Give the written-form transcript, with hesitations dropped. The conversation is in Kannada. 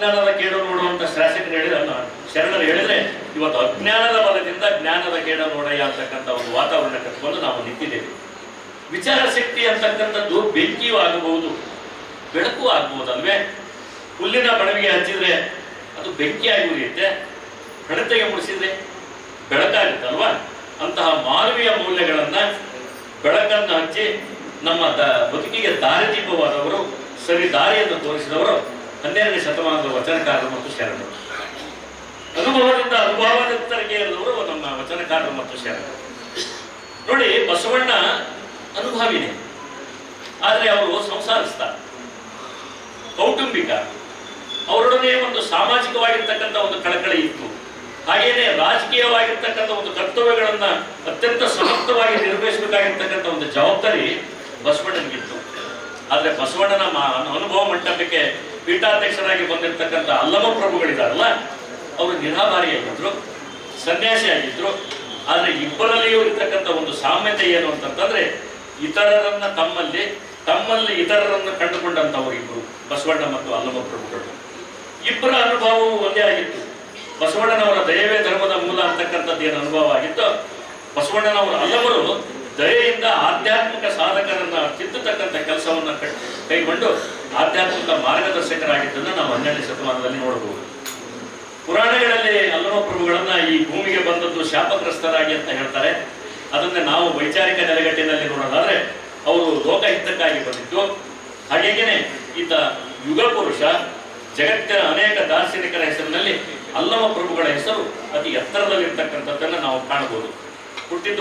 ಅಜ್ಞಾನದ ಕೇಡು ನೋಡುವಂತ ಶಾಸಕರು ಶರಣರು ಹೇಳಿದ್ರೆ, ಇವತ್ತು ಅಜ್ಞಾನದ ಬಲದಿಂದ ಜ್ಞಾನದ ಕೇಡ ನೋಡಯ್ಯ ಅಂತಕ್ಕಂಥ ಒಂದು ವಾತಾವರಣ ಕಟ್ಕೊಂಡು ನಾವು ನಿಂತಿದ್ದೇವೆ. ವಿಚಾರ ಶಕ್ತಿ ಅಂತಕ್ಕಂಥದ್ದು ಬೆಂಕಿಯೂ ಆಗಬಹುದು, ಬೆಳಕು ಆಗಬಹುದು ಅಲ್ವೇ? ಹುಲ್ಲಿನ ಬಣವಿಗೆ ಹಚ್ಚಿದ್ರೆ ಅದು ಬೆಂಕಿಯಾಗಿ ಉರಿಯುತ್ತೆ, ಹಣತೆಗೆ ಮುಡಿಸಿದ್ರೆ ಬೆಳಕಾಗುತ್ತಲ್ವಾ? ಅಂತಹ ಮಾನವೀಯ ಮೌಲ್ಯಗಳನ್ನ ಬೆಳಕನ್ನು ಹಚ್ಚಿ ನಮ್ಮ ಬದುಕಿಗೆ ದಾರಿದೀಪವಾದವರು, ಸರಿ ದಾರಿಯನ್ನು ತೋರಿಸಿದವರು 12ನೇ ಶತಮಾನದ ವಚನಕಾರರು ಮತ್ತು ಶರಣರು. ಅನುಭವದಿಂದ ಅನುಭವದತ್ತರಿಗೆ ಇರುವವರು ನಮ್ಮ ವಚನಕಾರರು ಮತ್ತು ಶರಣರು. ನೋಡಿ, ಬಸವಣ್ಣ ಅನುಭವಿನೇ, ಆದರೆ ಅವರು ಸಂಸಾರಿಸ್ತ ಕೌಟುಂಬಿಕ. ಅವರೊಡನೆ ಒಂದು ಸಾಮಾಜಿಕವಾಗಿರ್ತಕ್ಕಂಥ ಒಂದು ಕಳಕಳಿ ಇತ್ತು. ಹಾಗೇನೆ ರಾಜಕೀಯವಾಗಿರ್ತಕ್ಕಂಥ ಒಂದು ಕರ್ತವ್ಯಗಳನ್ನ ಅತ್ಯಂತ ಸಮರ್ಥವಾಗಿ ನಿರ್ವಹಿಸಬೇಕಾಗಿರ್ತಕ್ಕಂಥ ಒಂದು ಜವಾಬ್ದಾರಿ ಬಸವಣ್ಣನಿಗಿತ್ತು. ಆದರೆ ಬಸವಣ್ಣನ ಅನುಭವ ಮಂಟಪಕ್ಕೆ ಪೀಠಾಧ್ಯಕ್ಷರಾಗಿ ಬಂದಿರತಕ್ಕಂಥ ಅಲ್ಲಮ ಪ್ರಭುಗಳಿದಾರಲ್ಲ, ಅವರು ನಿರಾಭಾರಿಯಾಗಿದ್ರು, ಸನ್ಯಾಸಿಯಾಗಿದ್ರು. ಆದರೆ ಇಬ್ಬರಲ್ಲಿಯೂ ಇರ್ತಕ್ಕಂಥ ಒಂದು ಸಾಮ್ಯತೆ ಏನು ಅಂತಂತಂದ್ರೆ, ಇತರರನ್ನ ತಮ್ಮಲ್ಲಿ ಇತರರನ್ನು ಕಂಡುಕೊಂಡಂಥವ್ರು ಇಬ್ಬರು, ಬಸವಣ್ಣ ಮತ್ತು ಅಲ್ಲಮ ಪ್ರಭುಗಳು. ಇಬ್ಬರ ಅನುಭವವು ಒಂದೇ ಆಗಿತ್ತು. ಬಸವಣ್ಣನವರ ದಯವೇ ಧರ್ಮದ ಮೂಲ ಅಂತಕ್ಕಂಥದ್ದು ಏನು ಅನುಭವ ಆಗಿತ್ತು, ಬಸವಣ್ಣನವರು ಅಲ್ಲವರು ದಯೆಯಿಂದ ಆಧ್ಯಾತ್ಮಿಕ ಸಾಧಕರನ್ನ ತಿದ್ದುತಕ್ಕಂಥ ಕೆಲಸವನ್ನ ಕೈಗೊಂಡು ಆಧ್ಯಾತ್ಮಿಕ ಮಾರ್ಗದರ್ಶಕರಾಗಿದ್ದನ್ನು ನಾವು 12ನೇ ಶತಮಾನದಲ್ಲಿ ನೋಡಬಹುದು. ಪುರಾಣಗಳಲ್ಲಿ ಅಲ್ಲಮ ಪ್ರಭುಗಳನ್ನ ಈ ಭೂಮಿಗೆ ಬಂದದ್ದು ಶಾಪಗ್ರಸ್ತರಾಗಿ ಅಂತ ಹೇಳ್ತಾರೆ. ಅದನ್ನೇ ನಾವು ವೈಚಾರಿಕ ನೆಲೆಗಟ್ಟಿನಲ್ಲಿ ನೋಡೋದಾದ್ರೆ ಅವರು ಲೋಕಹಿತಕ್ಕಾಗಿ ಬಂದಿದ್ದು. ಹಾಗೇನೆ ಈತ ಯುಗ ಪುರುಷ. ಜಗತ್ತಿನ ಅನೇಕ ದಾರ್ಶನಿಕರ ಹೆಸರಿನಲ್ಲಿ ಅಲ್ಲಮ ಪ್ರಭುಗಳ ಹೆಸರು ಅತಿ ಎತ್ತರದಲ್ಲಿರ್ತಕ್ಕಂಥದ್ದನ್ನು ನಾವು ಕಾಣಬಹುದು. ಹುಟ್ಟಿದ್ದು